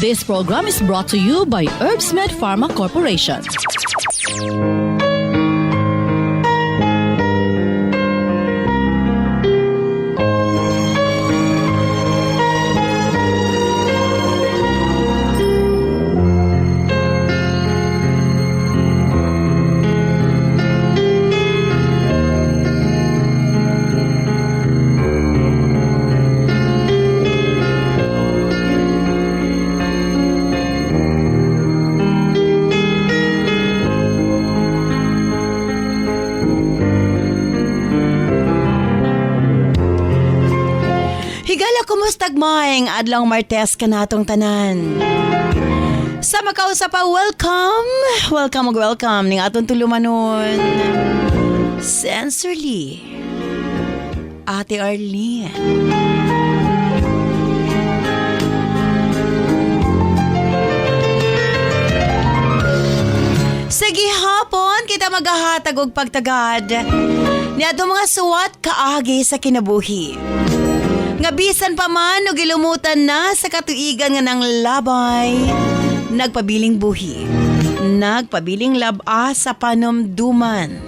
This program is brought to you by Herbsmed Pharma Corporation. Kumustag maing adlang Martes ka natong tanan. Sa makausap pa, welcome ning atong tulumanon. Sensorly, Ate Arlene. Sige hapon, kita maghahatag og pagtagad ni atong mga suwat kaagi sa kinabuhi. Nga bisan pa man o gilumutan na sa katuigan nga ng labay, nagpabiling buhi, nagpabiling laba sa panumduman.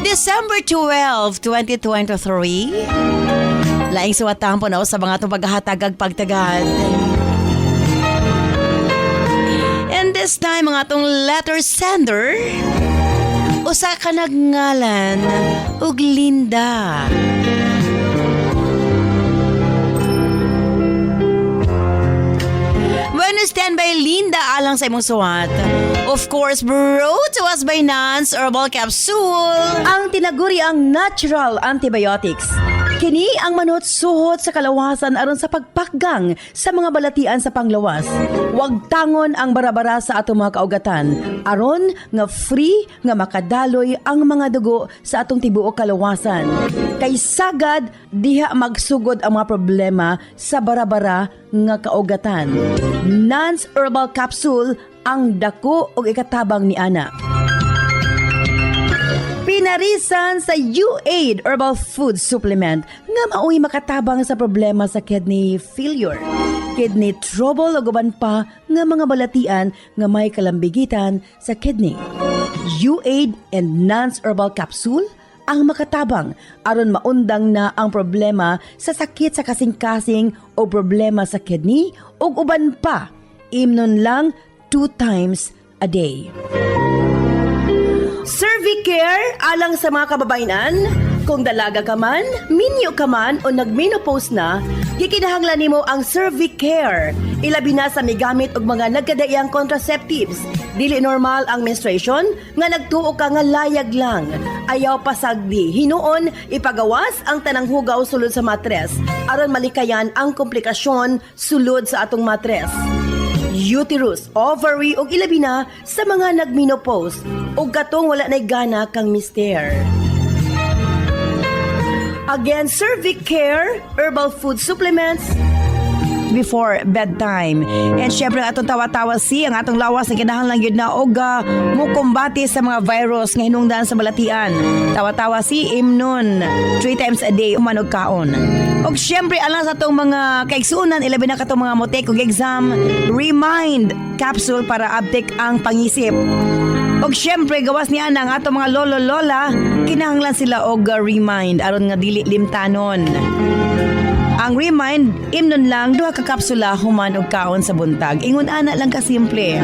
December 12, 2023, laing suwatang po na sa mga itong paghahatagag pagtagad. And this time, mga itong letter sender, usa ka nagngalan ug Linda. When you stand by Linda alang sa imong suwat, of course, brought to us by Nance Herbal Capsule, ang tinaguri ang natural antibiotics. Kini ang manot suhot sa kalawasan aron sa pagpakgang sa mga balatian sa panglawas. Huwag tangon ang barabara sa atong mga kaugatan aron nga free nga makadaloy ang mga dugo sa atong tibuok kalawasan. Kay sagad diha magsugod ang mga problema sa barabara nga kaugatan. Nance Herbal Capsule ang dako og ikatabang ni ana. Pinarisan sa U-Aid Herbal Food Supplement nga maoy makatabang sa problema sa kidney failure, kidney trouble o guban pa nga mga balatian nga may kalambigitan sa kidney. U-Aid and Nance Herbal Capsule ang makatabang aron maundang na ang problema sa sakit sa kasing-kasing o problema sa kidney o uban pa. Imnon lang 2 times a day. Cervicare alang sa mga kababainan. Kung dalaga ka man, minyo ka man o nagmenopause na, gikinahanglan nimo ang Cervicare. Ilabi na sa migamit og mga nagkadaiyang contraceptives. Dili normal ang menstruation nga nagtuo ka nga layag lang. Ayaw pasagdi. Hinuon ipagawas ang tanang hugaw sulod sa matres aron malikayan ang komplikasyon sulod sa atong matres. Uterus, ovary ug ilabi na sa mga nagmenopause ug katong wala nay gana kang mister. Again, Cervicare Herbal Food Supplements before bedtime. And syempre atong tawa-tawa ang atong lawas na kinahanglan gyud na og mukumbati sa mga virus nga hinungdan sa balatian. Tawa-tawa imnon 3 times a day umanog kaon. Og syempre alang sa atong mga kaigsuonan ilabi na katong mga motek og exam, Remind capsule para uptake ang pangisip. Og syempre gawas niya ang atong mga lolo-lola, kinahanglan sila og Remind aron nga dili limtanon. Ang Remind, imnon lang 2 ka kapsula human og kaon sa buntag. Ingon ana lang ka simple.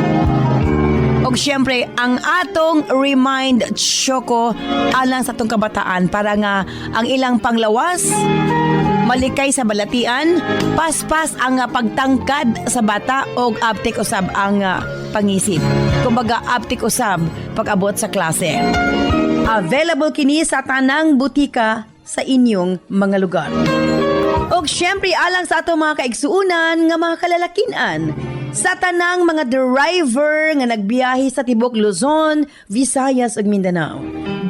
Og syempre, ang atong Remind Choco alang sa atong kabataan para nga ang ilang panglawas malikay sa balatian, paspas ang pagtangkad sa bata og uptake usab ang pangisip. Kumbaga uptake usab pag-abot sa klase. Available kini sa tanang butika sa inyong mga lugar. Og syempre alang sa atong mga kaigsuunan nga mga kalalakinan, sa tanang mga driver nga nagbiyahe sa tibok Luzon, Visayas ug Mindanao.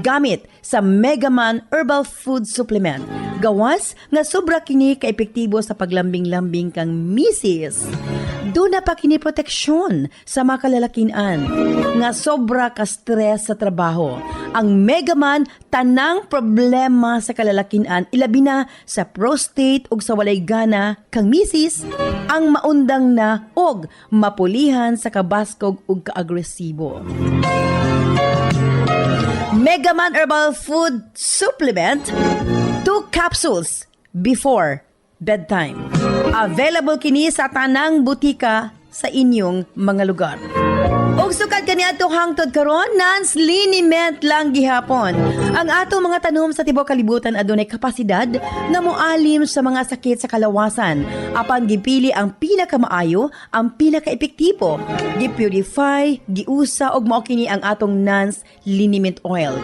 Gamit sa Megaman Herbal Food Supplement. Gawas nga sobra kini ka-epektibo sa paglambing-lambing kang misis. Doon na pa kini proteksyon sa mga kalalakinan nga sobra ka stress sa trabaho. Ang Megaman tanang problema sa kalalakinan ilabi na sa prostate ug sa walay gana kang misis ang maundang na og mapulihan sa kabaskog ug kaagresibo. Megaman Herbal Food Supplement 2 capsules before bedtime. Available kini sa tanang butika sa inyong mga lugar. Og sukad kaniadto hangtod karon Nance liniment lang gihapon. Ang atong mga tanom sa tibuok kalibutan adunay kapasidad nga moalim sa mga sakit sa kalawasan. Apan gipili ang pinakamaayo, ang pinakaepektibo. Gipurify, giusa og mao kini ang atong Nance liniment oil.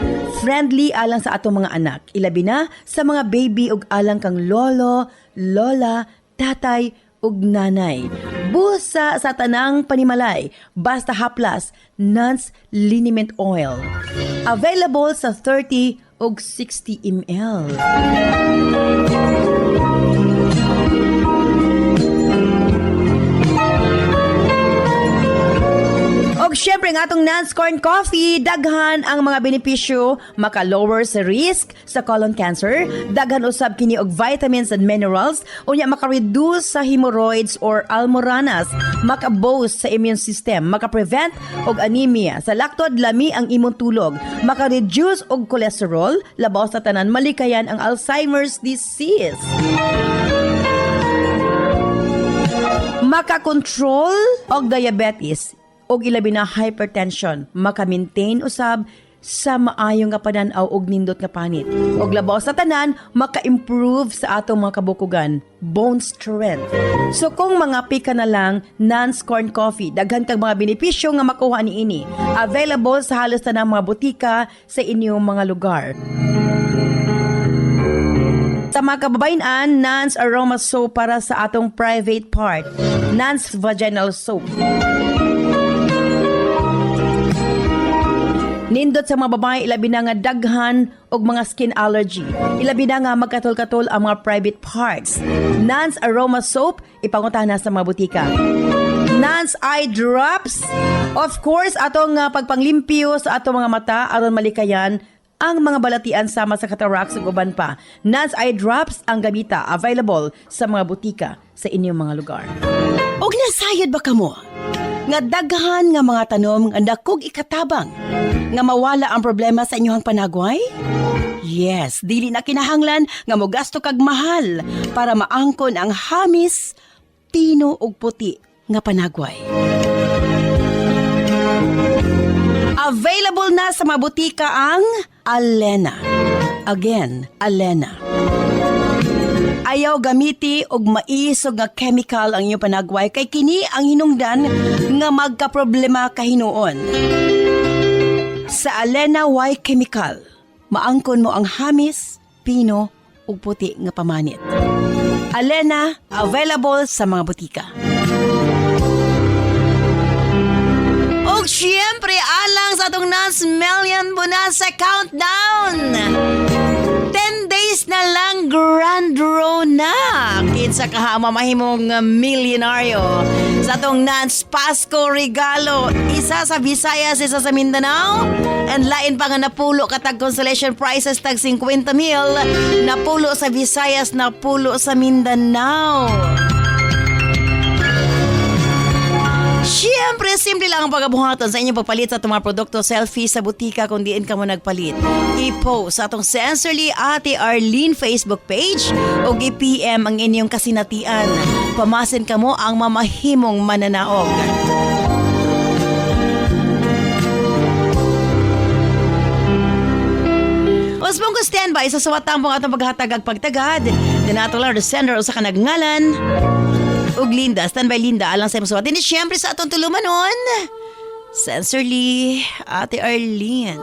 Friendly alang sa atong mga anak, ilabi na sa mga baby ug alang kang lolo, lola, tatay ug nanay. Busa sa tanang panimalay, basta haplas, Nance liniment oil. Available sa 30 ug 60 ml. Og syempre nga atong Nance Corn Coffee, daghan ang mga benepisyo, maka-lower sa risk sa colon cancer, daghan usab kini og vitamins and minerals, unya maka-reduce sa hemorrhoids or almoranas, maka-boost sa immune system, maka-prevent og anemia, sa laktod lami ang imong tulog, maka-reduce og cholesterol, labaw sa tanan malikayan ang Alzheimer's disease. Maka-control og diabetes, og ilabi na hypertension, maka-maintain usab sa maayong nga panan-aw og nindot nga panit. Og labaw sa tanan, maka-improve sa atong mga kabukugan, bone strength. So kung mga pika na lang, Nance Corn Coffee, daghan kag mga benepisyo nga makuha niini. Available sa halos tanang mga butika sa inyong mga lugar. Sa mga kababayan, Nance Aroma Soap para sa atong private part. Nance Vaginal Soap. Nindot sa mga babae, ilabi na nga daghan og mga skin allergy. Ilabi na nga magkatol-katol ang mga private parts. Nance Aroma Soap, ipanguntahan na sa mga butika. Nance Eye Drops, of course, atong pagpanglimpyo sa atong mga mata aron malikayan ang mga balatian sama sa cataracts ug uban pa. Nance Eye Drops ang gamita, available sa mga butika sa inyong mga lugar. Og nasayod ba kamo? Nga daghan nga mga tanom nga dakog ikatabang nga mawala ang problema sa inyong panagway? Yes, dili na kinahanglan nga mogasto kag mahal para maangkon ang hamis, pino ug puti nga panagway. Available na sa mga butika ang Alena. Again, Alena. Ayaw gamiti og maisog nga chemical ang inyong panagway kay kini ang hinungdan nga magkaproblema kahinuon. Sa Alena Y Chemical, maangkon mo ang hamis, pino ug puti nga pamanit. Alena, available sa mga butika. Og syempre, alang sa atong Nance Million Bonanza Countdown! 10 days na lang grand draw na. Kinsa kaha mamahimong milyonaryo sa atong Nance Pasko Regalo. Isa sa Visayas, isa sa Mindanao. And lain pa nga napulo katag consolation prizes tag 50,000. Napulo sa Visayas, napulo sa Mindanao. Siyempre, simple lang ang pagkabuhaton sa inyong pagpalit sa itong mga produkto, selfie sa butika kung diin ka mo nagpalit. I-post sa itong Sensorly Ate Arlene Facebook page o i-PM ang inyong kasinatian. Pamasin ka mo ang mamahimong mananaog. Osmong ko standby sa suwatang pong atong paghatag ag pagtagad. Dinatular the sender o sa kanagngalan. Ug Linda, standby Linda, alang sa imong suwat. Hindi siyempre sa atong tulumanon. Sensorly, Ate Arlene.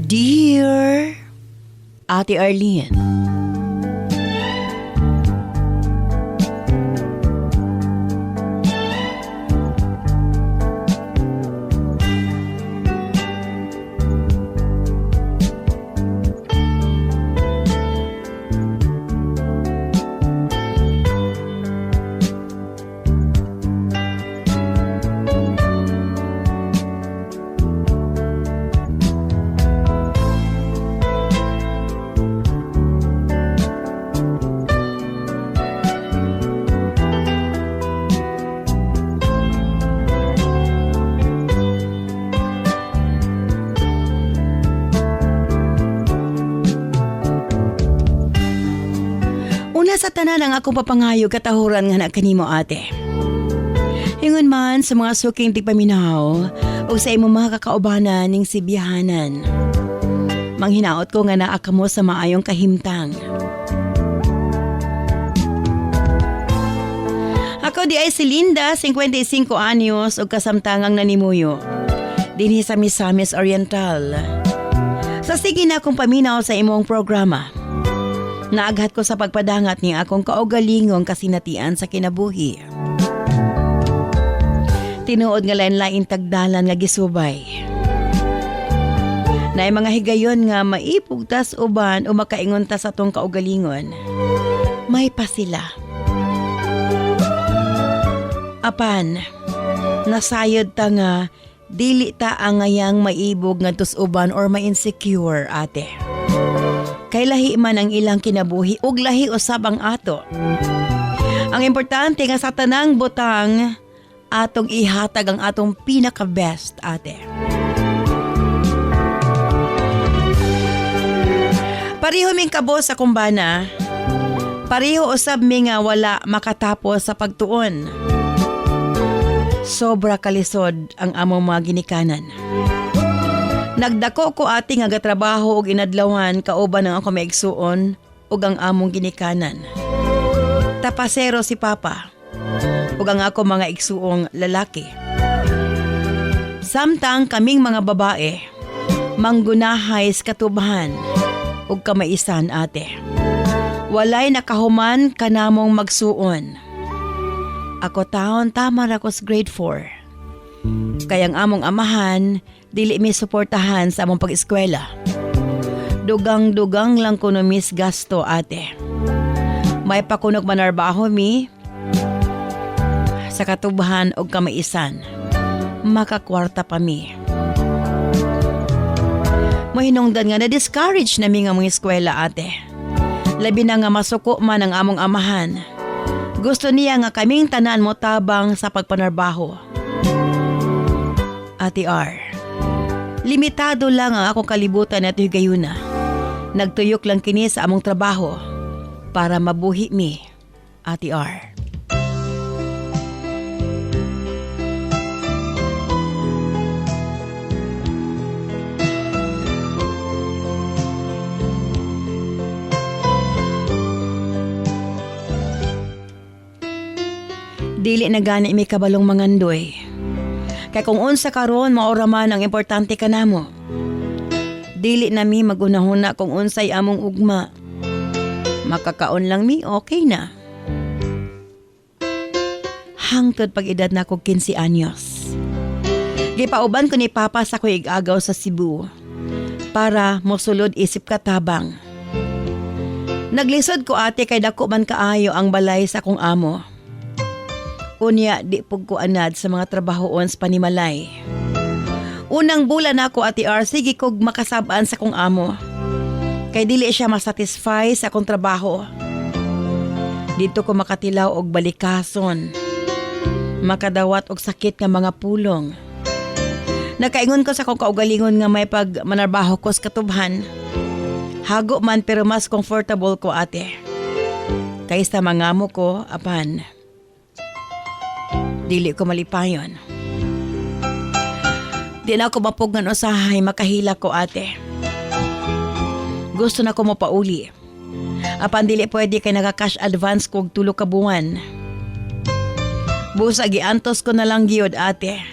Dear Ate Arlene, una sa tanan ang akong papangayo katahuran nga na kanimo ate. Ingon man sa mga suking tigpaminaw o sa imong mga kakaubanan ning sibiyahanan. Manghinaot ko nga naa kamo sa maayong kahimtang. Ako di ay si Linda, 55 anyos ug kasamtangang nanimuyo. Dinhi sa Misamis Oriental. Sa sige na akong paminaw sa imong programa. Naaghat ko sa pagpadangat ni akong kaugalingong kasinatian sa kinabuhi. Tinuod nga lain-lain tagdalan nga gisubay. Naay mga higayon nga maipugtas uban o makaingon ta sa tong kaugalingon. May pa sila. Apan, nasayod ta nga dili ta angayang maibog ngadtos uban or ma-insecure ate. Kay lahi man ang ilang kinabuhi ug lahi usab ang ato. Ang importante nga sa tanang butang atong ihatag ang atong pinaka-best ate. Pareho ming kabos sa kumbana. Pareho usab mi nga wala makatapos sa pagtuon. Sobra kalisod ang among mga ginikanan. Nagdako ko ati nga gatrabaho og inadlawan kauban ang ako maigsuon ug ang among ginikanan. Tapasero si Papa ug ang ako mga igsuong lalaki. Samtang kaming mga babae manggunahay sa katubahan ug kamaisan ate. Walay nakahuman kanamong magsuon. Ako taon tama ra ko sa grade 4. Kayang among amahan dili mi suportahan sa among pag-eskwela. Dugang-dugang lang kuno mis gasto ate. May pakunog manarbaho mi sa katubahan og kamaisan. Makakwarta pa mi. Mahinungdan nga na-discourage na mi nga mga eskwela ate. Labi na nga masuko man ang among amahan. Gusto niya nga kaming tanan mo tabang sa pagpanarbaho. Ate R, limitado lang ang akong kalibutan at higayuna. Nagtuyok lang kini sa among trabaho para mabuhi mi, Ate R. Dili na gani mi kabalong mangandoy. Kay kung unsa karon maora man ang importante kanamo. Dili na mi magunahuna kung unsay among ugma. Makakaon lang mi, okay na. Hangtod pag edad na ko 15 anyos. Gipauban ko ni Papa sa kuig agaw sa Cebu para mosulod isip katabang. Naglisod ko ate kay dako man kaayo ang balay sa kong amo. Unya di pug ko anad sa mga trabahoon sa panimalay. Unang bulan ako Ate R, sige kog makasabaan sa kong amo. Kay dili siya masatisfy sa akong trabaho. Dito ko makatilaw og balikason. Makadawat og sakit nga mga pulong. Nakaingon ko sa kong kaugalingon nga may pag manarbaho ko sa katubhan. Hago man pero mas comfortable ko ate. Kaysa mangamo ko, apan. Dili ko malipayon. Di na ako mapugngan usahay makahila ko ate. Gusto na ko mapauli. Apan dili pwede kay naka-cash advance kog 3 ka buwan. Busa giantos ko na lang gyud ate.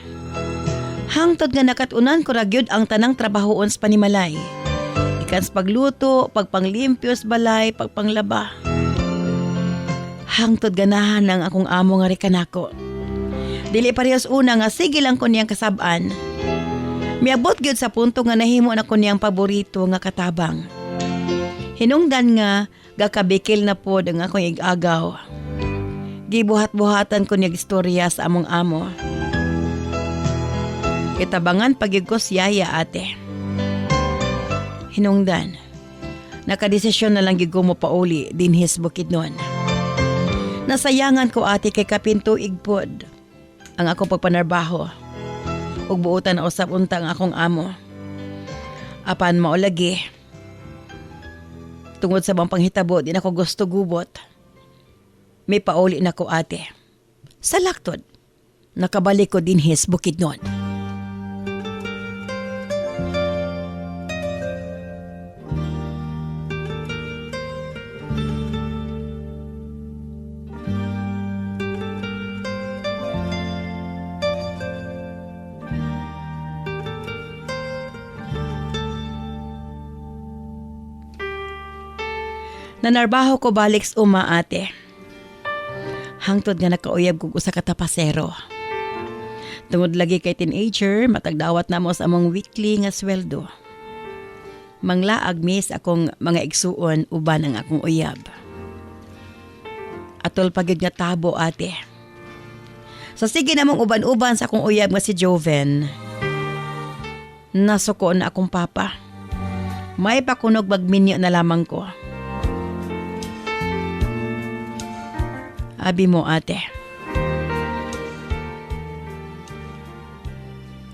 Hangtod nga nakatunan ko ra gyud ang tanang trabahoon sa panimalay. Ikan sa pagluto, pagpanglimpyo sa balay, pagpanglaba. Hangtod ganahan ng akong amo nga rikanako. Dili parehas una nga sige lang ko niyang kasab-an. Miabot gyud sa punto nga nahimo na ko niyang paborito nga katabang. Hinungdan nga gakabikil na pod ang akong igagaw. Gibuhat-buhatan ko niyang istorya sa among amo. Itabangan pagyud ko si yaya ate. Hinungdan. Nakadesisyon na lang gyud ko mo pauli dinhis Bukidnon. Nasayangan ko ate kay kapinto igpod ang akong pagpanarbaho. Ug buotan na usab unta ang akong amo. Apan maulagi. Tungod sa bang panghitabo, di na ko gusto gubot. May pauli na ko ate. Sa laktod, nakabalik ko dinhis Bukidnon. Nanarbaho ko balik sa uma ate. Hangtod nga nakauyab kong usa ka tapasero. Tungod lagi kay teenager, matagdawat na mo sa among weekly nga sweldo. Manglaag mis akong mga igsuon uban ang akong uyab. Atol pagid nga tabo ate. Sa sige namong uban-uban sa akong uyab nga si Joven, nasuko na akong papa. May pakunog bagminyo na lamang ko. Abi mo ate.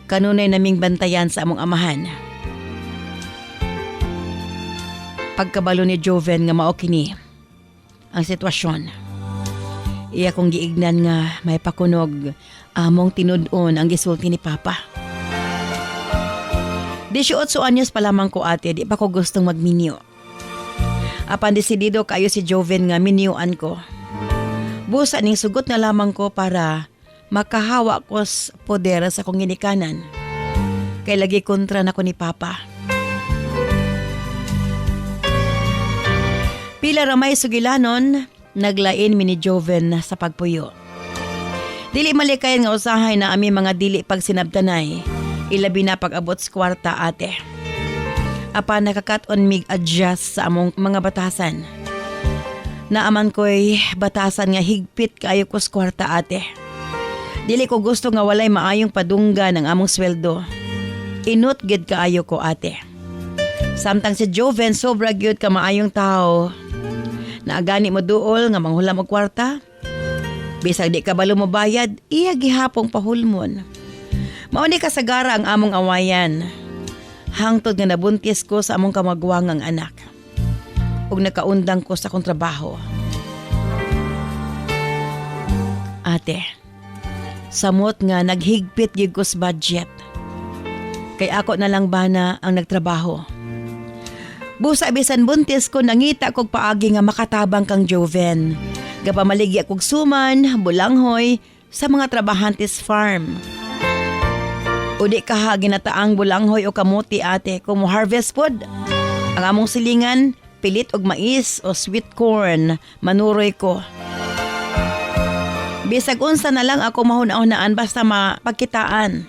Kanunay naming bantayan sa among amahan. Pagkabalo ni Joven nga mao kini ang sitwasyon. Iya kong giignan nga may pakunog among tinud-on ang gisulti ni Papa. 18 anyos pa lamang ko ate, di pa ko gustong magminyo. Apan desidido kayo si Joven nga minyuan ko. Busa ning sugot na lamang ko para makahawa ko sa poder sa kong ginikanan. Kay lagi kontra na ko ni Papa. Pila ramay sugilanon, naglain mi ni Joven sa pagpuyo. Dili malikayan nga usahay na ami mga dili pagsinabtanay, ilabi na pag-abot sa kwarta ate. Apa nakakaton mig adjust sa among mga batasan. Naaman ko'y batasan nga higpit kaayo ko sa kwarta ate. Dili ko gusto nga walay maayong padungga ng among sweldo. Inut gid kaayo ko ate. Samtang si Joven sobra gyud ka maayong tao. Naagani mo duol nga manghulam og kwarta. Bisag di ka balo mo bayad, iya gihapong pahulmon. Mao ni kasagara ang among awayan. Hangtod nga nabuntis ko sa among kamagwangang anak. Ug nakaundang ko sa akong trabaho. Ate, samot nga naghigpit gyud ko sa budget. Kay ako na lang bana ang nagtrabaho. Busa bisan buntis ko nangita kog paagi nga makatabang kang Joven. Gapamaligya kog suman, bulanghoy sa mga trabahantes farm. Udi kaha ginataang bulanghoy o kamuti ate kung mo harvest pod. Ang among silingan, pilit og mais o sweet corn, manuroy ko. Bisag unsa na lang ako mahuna-hunaan basta mapagkitaan.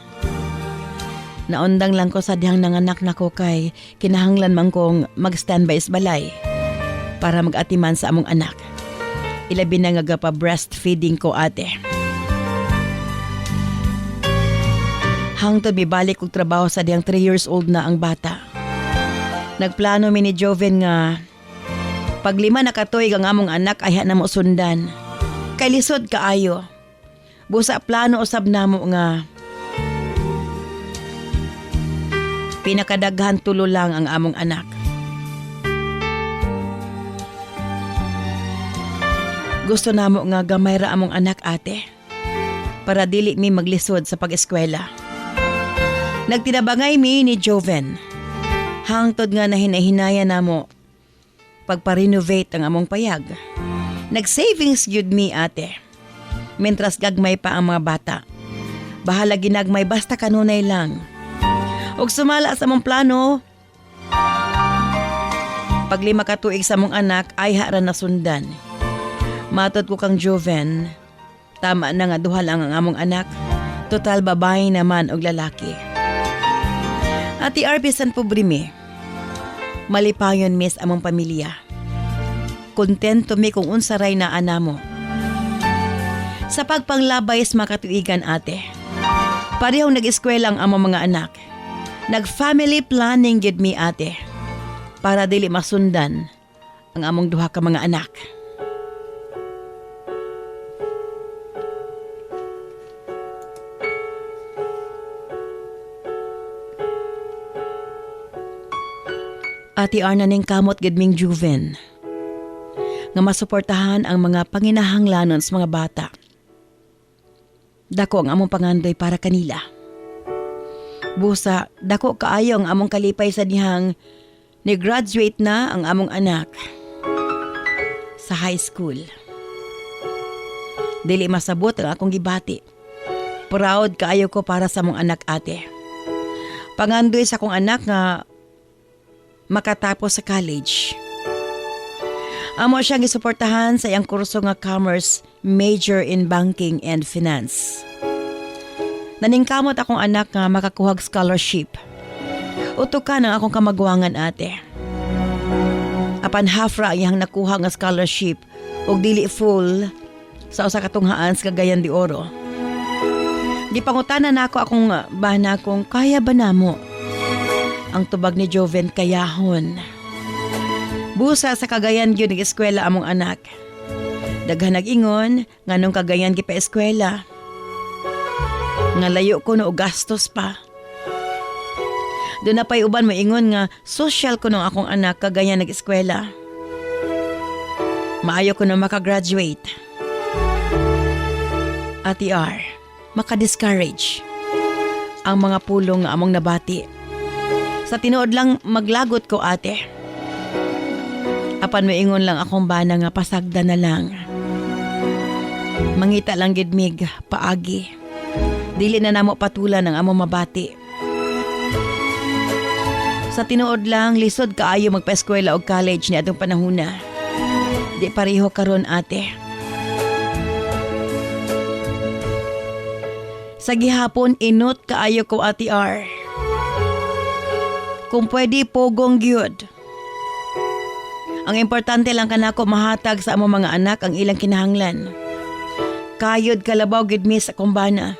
Naundang lang ko sa dihang nanganak nako kay kinahanglan man kong mag-standby sa balay para mag-atiman sa among anak. Ilabi na nga pa breastfeeding ko ate. Hangtod mibalik og trabaho sa dihang 3 years old na ang bata. Nagplano mi ni Joven nga pag 5 na katuig ang among anak ay na mo sundan. Kay lisod kaayo. Busa plano usab namo nga pinakadaghan 3 lang ang among anak. Gusto namo nga gamay ra among anak ate para dili mi maglisod sa pag-eskwela. Nagtinabangay mi ni Joven. Hangtod nga nahinay-hinaya namo pagpa-renovate ang among payag. Nag-savings gyud mi ate. Mentras gagmay pa ang mga bata. Bahala ginagmay basta kanunay lang. Ug sumala sa mong plano, pag 5 ka tuig sa mong anak ay hara na sundan. Matod ko kang Joven, tama na nga duha lang ang among anak. Total babae naman og lalaki. Ati Arbisan pobrimi. Malipayon miss among pamilya. Kontento mi kung unsaray na anamo. Sa pagpanglabay sa makatuigan ate. Parehong nag-eskwela ang among mga anak. Nag-family planning gid mi ate. Para dili masundan ang among duha ka mga anak. Ati Arna ning kamot gid ming Juven. Nga masuportahan ang mga panginahanglanon sa mga bata. Dako ang among pangandoy para kanila. Busa, dako kaayo ang among kalipay sa dihang ni-graduate na ang among anak sa high school. Dili masabot ang akong gibati. Proud kaayo ko para sa among anak ate. Pangandoy sa akong anak nga makatapos sa college. Amo siyang gisuportahan sa iyang kurso nga Commerce Major in Banking and Finance. Naningkamot akong anak nga makakuhag scholarship. Utukan ang akong kamagwangan ate. Apan half ra ang iyang nakuha nga scholarship ug dili full sa usa ka tunghaan sa Cagayan de Oro. Gipangutanan nako akong bana kung kaya ba namo. Ang tubag ni Joven kayahon. Busa sa Cagayan gyud nag-eskwela among anak. Daghan nag-ingon nganong Cagayan gi pa eskwela. Nga layo ko no og gastos pa. Doon na pa'y uban mo ingon nga social ko nung akong anak Cagayan nag-eskwela. Maayo ko na makagraduate. Ati R, maka-discourage ang mga pulong nga among nabati. Sa tinuod lang maglagot ko ate. Apan moingon lang akong bana nga pasagda na lang. Mangita lang gid mig paagi. Dili na namo patulan ang among mabati. Sa tinuod lang lisod kaayo magpa-eskwela og college ni atong panahona. Di pareho karon ate. Sa gihapon inot kaayo ko ati R. Kung pwede pogong gyud. Ang importante lang kanako mahatag sa among mga anak ang ilang kinahanglan. Kayod kalabaw gid mi sa kumbana.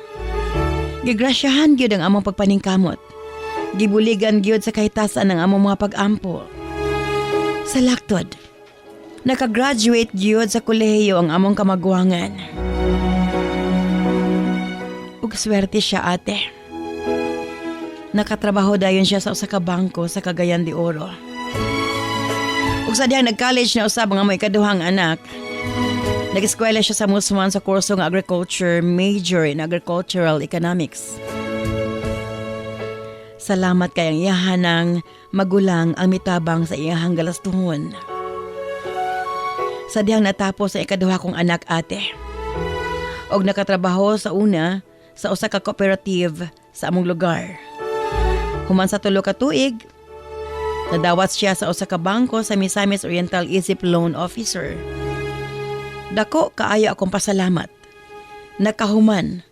Gigrasyahan gyud ang among pagpaningkamot. Gibuligan gyud sa kahitasan ng among mga pag-ampo. Sa laktod, nakagraduate gyud sa kolehiyo ang among kamagwangan. Ug swerte siya ate. Nakatrabaho dayon siya sa usa ka bangko sa Cagayan de Oro. Ug sa dihang nag-college na usab ang among ikaduhang anak. Nag-eskwela siya sa Musman sa kurso ng Agriculture Major in Agricultural Economics. Salamat kay ang iyahanang magulang ang mitabang sa iyahang galastuhon. Sa dihang natapos ang ikaduha kong anak ate. Og nakatrabaho sa una sa usa ka cooperative sa among lugar. Human sa 3 ka tuig, nadawat siya sa usa ka bangko sa Misamis Oriental Isip Loan Officer. Dako kaayo akong pasalamat. Nakahuman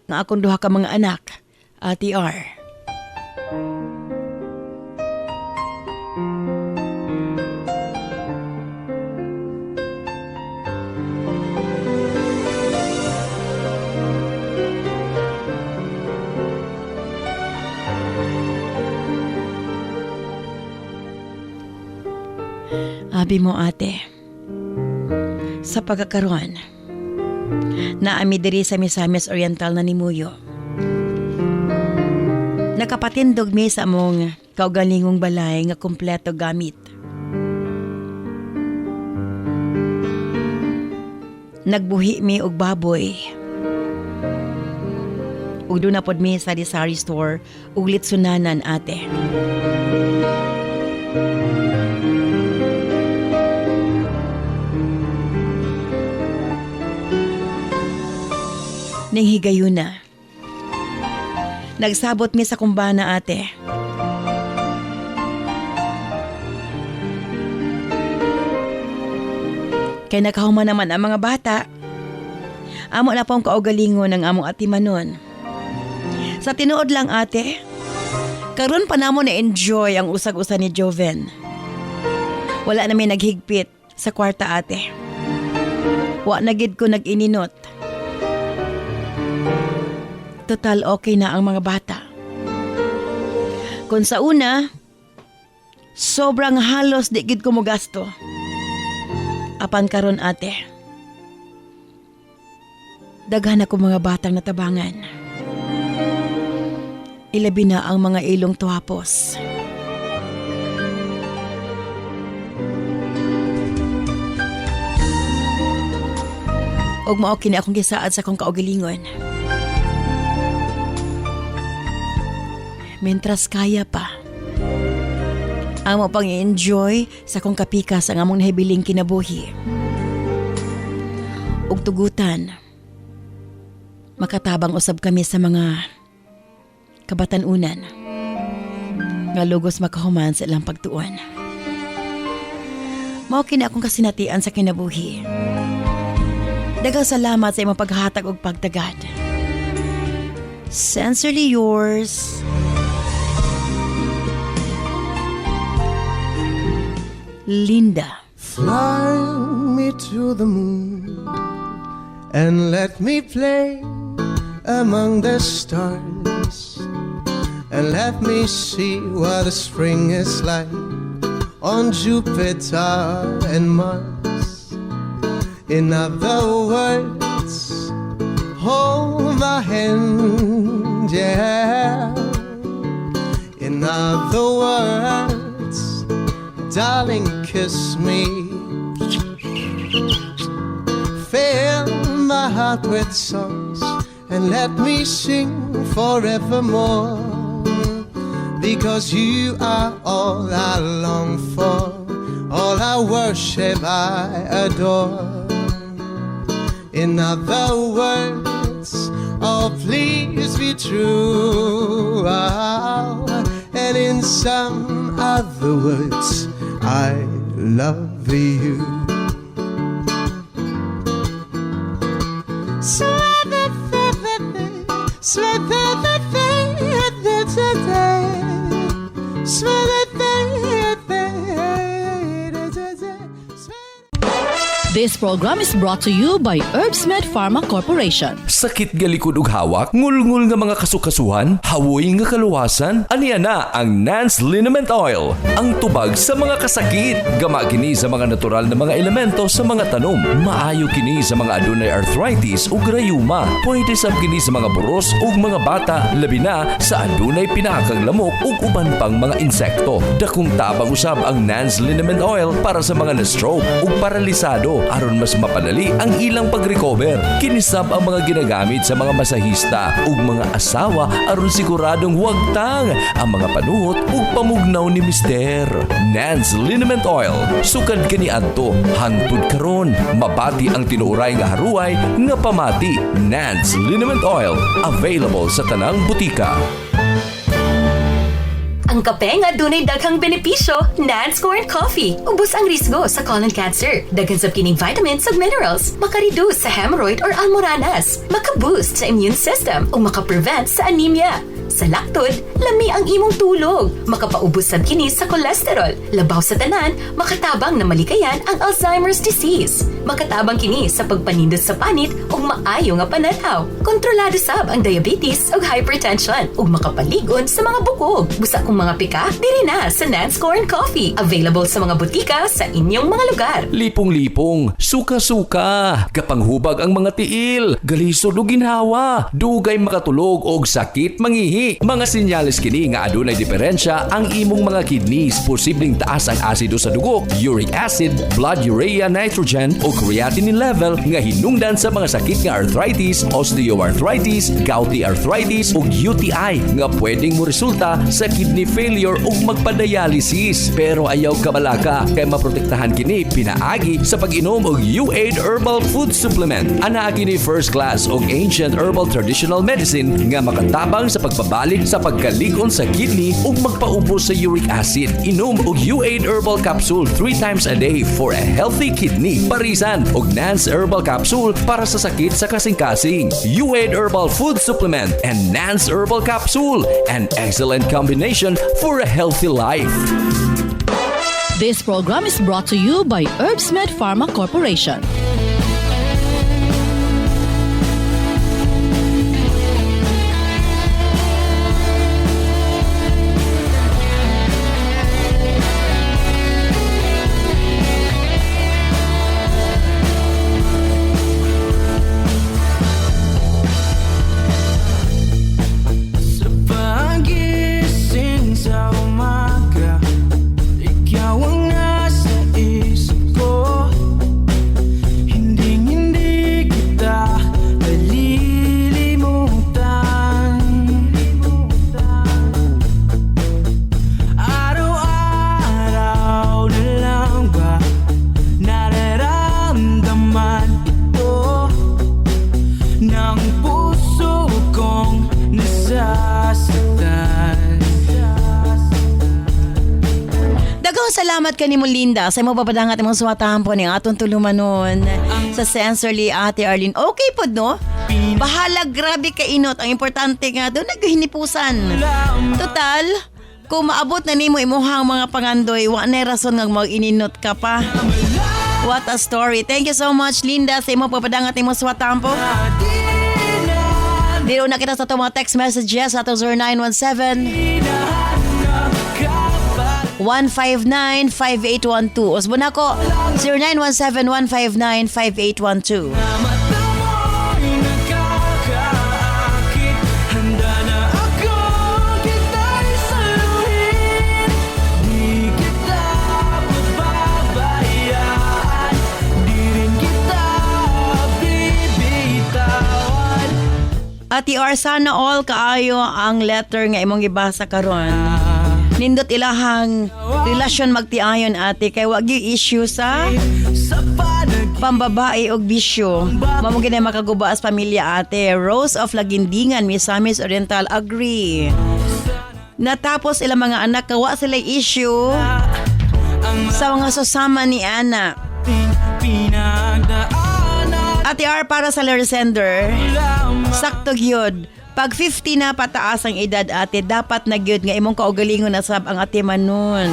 nga akong duha ka mga anak, Ate R. Abi mo ate, sa pagkakaroon, naami diri sa Misamis Oriental na nimuyo. Nakapatindog mi sa among kaugalingong balay nga kumpleto gamit. Nagbuhi mi og baboy. Ug doon na pod mi sa sari store ug litsunanan ate. ning higayuna. Nagsabot mi sa kumbana, ate. Kay nakahuman naman ang mga bata. Amo na pong kaugalingon ng among atimanon. Sa tinuod lang, ate, karon pa namo na-enjoy ang usag-usa ni Joven. Wala namin naghigpit sa kwarta, ate. Wa na gid ko nag-ininot. Total okay na ang mga bata. Kung sa una, sobrang halos di gid ko mo gasto. Apan karon, ate, daghan ako mga batang natabangan. Ilabi na ang mga ilong tuwapos. Og mao kini akong gisaad sa kong kaugalingon. Mentras kaya pa, amo pang i-enjoy sa kong kapikas ang among nahibiling kinabuhi. Ug tugutan, makatabang usab kami sa mga kabatanunan nga lugos makahuman sa ilang pagtuon. Mao kini akong kasinatian sa kinabuhi. Daghang salamat sa imong paghatag og pagtagad. Sincerely yours, Linda. Fly me to the moon and let me play among the stars, and let me see what the spring is like on Jupiter and Mars. In other words, hold my hand, yeah. In other words, darling, kiss me. Fill my heart with songs and let me sing forevermore. Because you are all I long for, all I worship, I adore. In other words, oh please be true. And in some other words, I love you. This program is brought to you by Herbsmed Pharma Corporation. Sakit galikod ug hawak, ngulngul nga mga kasukasuhan, hawoy nga kaluwasan, aniya na ang Nance Liniment Oil. Ang tubag sa mga kasakit, gama kini sa mga natural na mga elemento sa mga tanom. Maayo kini sa mga adunay arthritis ug rayuma. Pwede sab kini sa mga buros ug mga bata, labi na sa adunay pinakang lamok ug uban pang mga insekto. Dakong tabang usab ang Nance Liniment Oil para sa mga na-stroke ug paralisado aron mas mapadali ang ilang pag-recover. Kinisab ang mga ginagamit sa mga masahista ug mga asawa aron siguradong wagtang ang mga panuhot ug pamugnaw ni Mister. Nance Liniment Oil, sukad kani adto hangtod karon, mabati ang tinuray nga haruay nga pamati. Nance Liniment Oil, available sa tanang butika. Ang kape nga dunay daghang benepisyo, Nance Corn Coffee. Ubos ang risgo sa colon cancer. Daghan sab kining vitamins ug minerals. Maka-reduce sa hemorrhoid or almoranas. Maka-boost sa immune system ug maka-prevent sa anemia. Sa laktod, lami ang imong tulog. Makapaubos sab kini sa cholesterol. Labaw sa tanan, makatabang na malikayan ang Alzheimer's disease. Makatabang kini sa pagpanindot sa panit ug maayo nga pananaw. Kontrolado sab ang diabetes ug hypertension ug makapaligon sa mga bukog. Busa kung mga pika, diri na sa Nance Corn Coffee. Available sa mga butika sa inyong mga lugar. Lipong-lipong, suka-suka, kapanghubag ang mga tiil, galisod ug ginhawa, dugay makatulog og sakit mangihi. gani. Mga sinyalis kini nga adunay diferensya ang imong mga kidneys. Posibleng taas ang asido sa dugo, uric acid, blood urea nitrogen o creatinine level nga hinungdan sa mga sakit nga arthritis, osteoarthritis, gouty arthritis ug UTI nga pwedeng mo resulta sa kidney failure ug magpa-dialysis. Pero ayaw kabalaka kay maprotektahan kini pinaagi sa pag-inom og U8 Herbal Food Supplement. Ana kini first class og ancient herbal traditional medicine nga makatabang sa pagbabalik sa pagkalig-on sa kidney ug magpaubos sa uric acid. Inom og U8 Herbal Capsule 3 times a day for a healthy kidney. Parisan og Nance Herbal Capsule para sa sakit sa kasing-kasing. U8 Herbal Food Supplement and Nance Herbal Capsule, an excellent combination for a healthy life. This program is brought to you by Herbsmed Pharma Corporation. Pagising sa umaga, ikaw ang nasa isip ko. Hindi kita nalilimutan. Araw-araw na lang ba nararamdaman ito ng puso kong nasasaktan? Daghang salamat kanimo Linda sa imo papadangat imong suwatahan po ning aton tulumanon sa sensorly Ate Arlene. Okay pod no? Bahala, grabe ka inot. Ang importante nga doon naghihinipusan. Total, kung maabot na nimo imuhang mga pangandoy, wa na rason nga mag-ininot ka pa. What a story. Thank you so much Linda sa imo papadangat imong suwatahan po. Dito na kita sa itong mga text messages sa 0917-159-5812. Usbo na ko, 0917-159-5812. Mata mo'y nakakaakit. Handa na ako kita'y saluhin. Di kita pababayaan. Di rin kita bibitawan. Ati R, sana all kaayo ang letter nga imong gibasa karon. Nindot ilahang relasyon magtiayon ate kay wag gyud issue sa Sa panag pambabae og bisyo. Mamo ginay makaguba as pamilya ate. Rose of Lagindingan, Misamis Oriental, agree. Natapos ilang mga anak kawa sila issue sa mga susama ni Ana. pinagdaanan Ate R, para sa letter sender, sakto gyud. Pag 50 na pataas ang edad ate, dapat na gyud nga imong kaugalingon na sab ang ate Manon.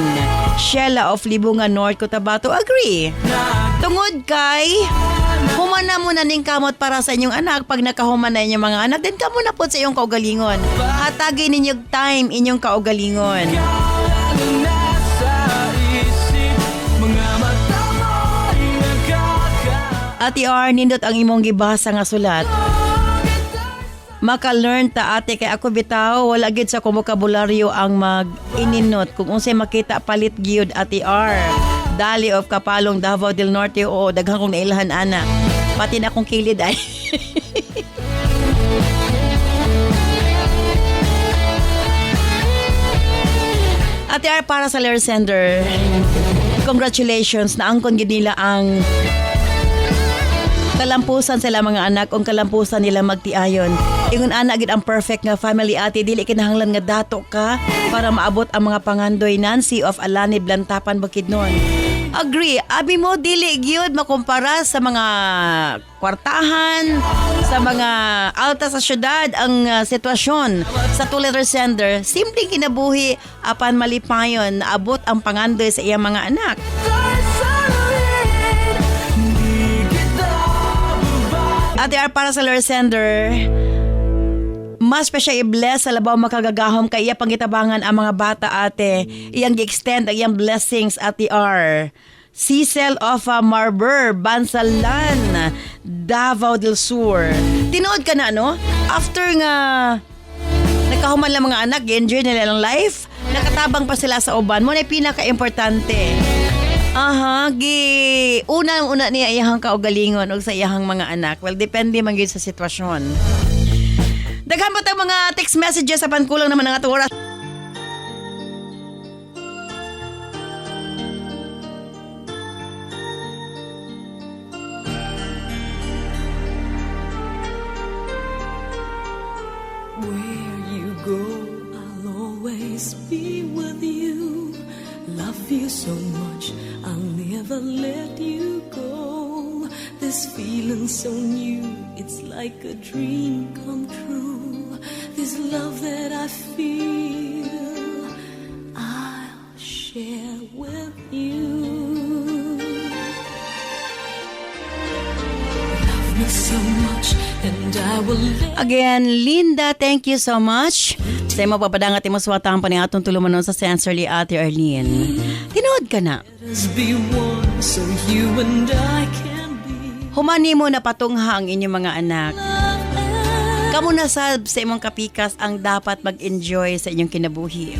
Sheila of Libungan North, Cotabato, agree. Tungod kay humana mo na ning kamot para sa inyong anak. Pag nakahuman na inyong mga anak, then kamo na po sa iyong kaugalingon. Hatagin ninyong time inyong kaugalingon. nasa isip, mga mata mo'y Ate R, nindot ang imong gibasa nga sulat. Maka-learn ta ate kay ako bitaw wala gid sa komokabularyo ang mag-ininot kung unsay makita palit gyud ate R. Dali of Kapalong, Davao del Norte, o daghang kong nailahan ana. Pati na akong kilid ay. Ate R, para sa letter sender, congratulations, naangkon gid nila ang kalampusan sila mga anak o kalampusan nila magtiayon. Ingon ana gid ang perfect nga family ate, dili kinahanglan nga dato ka para maabot ang mga pangandoy. Nancy of Alani, Blantapan, Bukidnon. Agree, abi mo dili gyud makumpara sa mga kwartahan, sa mga alta sa syudad ang sitwasyon. Sa two-letter sender, simpleng kinabuhi apan malipayon naabot ang pangandoy sa iyang mga anak. Ate R, para sa letter sender, mas pa siya i-bless sa labaw makagagahom kay iya pangitabangan ang mga bata ate. Iyang gi-extend ang iyang blessings ate R. Cecil of Marber, Bansalan, Davao del Sur. Tinood ka na no? After nga Nakahuman lang mga anak, enjoy nila ang life. Nakatabang pa sila sa uban mo na pinaka-importante. Aha, una niya iyahang kaugalingon o sa iyahang mga anak. Well, depende man gyud sa sitwasyon. Daghan pa tayong mga text messages sa pankulang naman ng atong oras. Where you go, I'll always be with you. Love you so much, I'll never let you go. This feeling so new, it's like a dream come true. This love that I feel, I'll share with you. Love me so much, and I will let Again, Linda, thank you so much. Sa imo papadangat imo suwatahan pa ni atong tulumanon sa Sensorly Ate Arlene. Tinood ka na. us be one, so you and I can be. Humani mo na patungha ang inyong mga anak. Love and Kamu na sa imong kapikas ang dapat mag-enjoy sa inyong kinabuhi.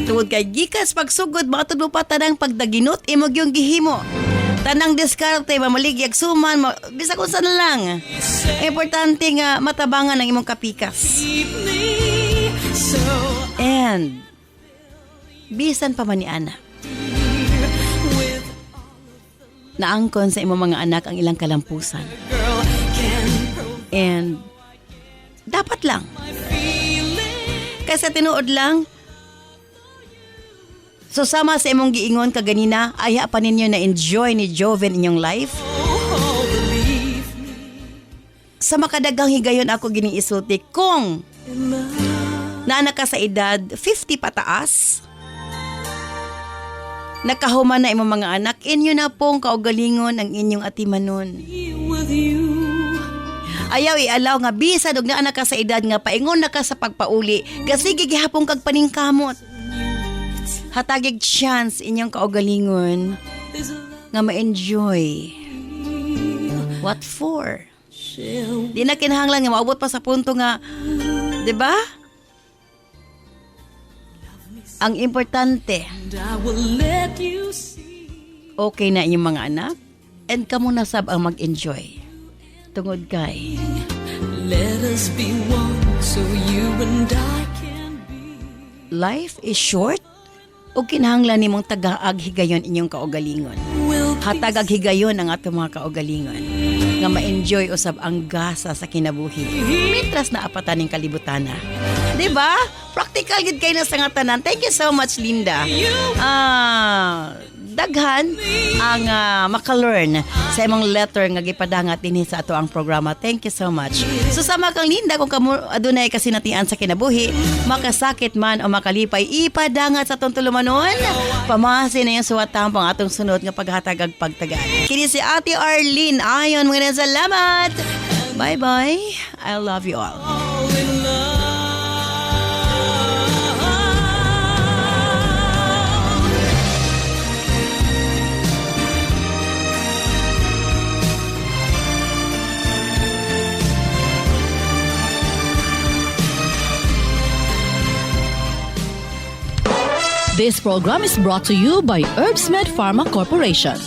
Tungod kay gikas pagsugod matud mo pa tanang pagdaginot imong yung gihimo. Tanang diskarte mamaligyag suman bisa kung saan lang. Importante nga matabangan ang imong kapikas. keep me so And bisan pa man ni ana with naangkon sa imong mga anak ang ilang kalampusan. girl can And dapat lang feeling. kasi tinuod lang. So sama sa imong giingon kaganina, aya pa ninyo na enjoy ni Joven inyong life. Oh, believe me Sa makadagang higayon ako giniisulti kung in love. naanak ka sa edad 50 pataas. Nakahuman na imong mga anak, inyo na pong kaugalingon ang inyong atimanon. Be with you. Ayaw ialaw nga bisan og naanak ka sa edad nga paingon na ka sa pagpauli, gasige gihapon kag paningkamot. Hatagig chance inyong kaugalingon This love nga ma-enjoy. What for? shall Di na kinahanglan nga maabot pa sa punto nga, 'di ba? Ang importante, and I will let you see. okay na inyong mga anak and kamo na sab ang mag-enjoy. Tungod kay Let us be one, so you and I can be. life is short ug kinahanglan nimong tagaag higayon inyong kaugalingon. We'll Hatag ag higayon ang atong mga kaugalingon nga ma-enjoy usab ang gasa sa kinabuhi. Mitras na apatan ning kalibutana. 'Di ba? Practical gid kay na sa nga tanan. Thank you so much, Linda. Daghan ang maka-learn sa imong letter nga gipadangat dinhi sa ato ang programa. Thank you so much. Susama kang Linda kung kamo adunay kasinatian sa kinabuhi, makasakit man o makalipay, ipadangat sa atong tulumanon. Pamasi na yung suwatang pang atong sunod nga paghatag ag pagtagad. Kini si Ate Arlene. Ayon mga salamat. Bye-bye. I love you all. fall in love. This program is brought to you by Herbsmed Pharma Corporation.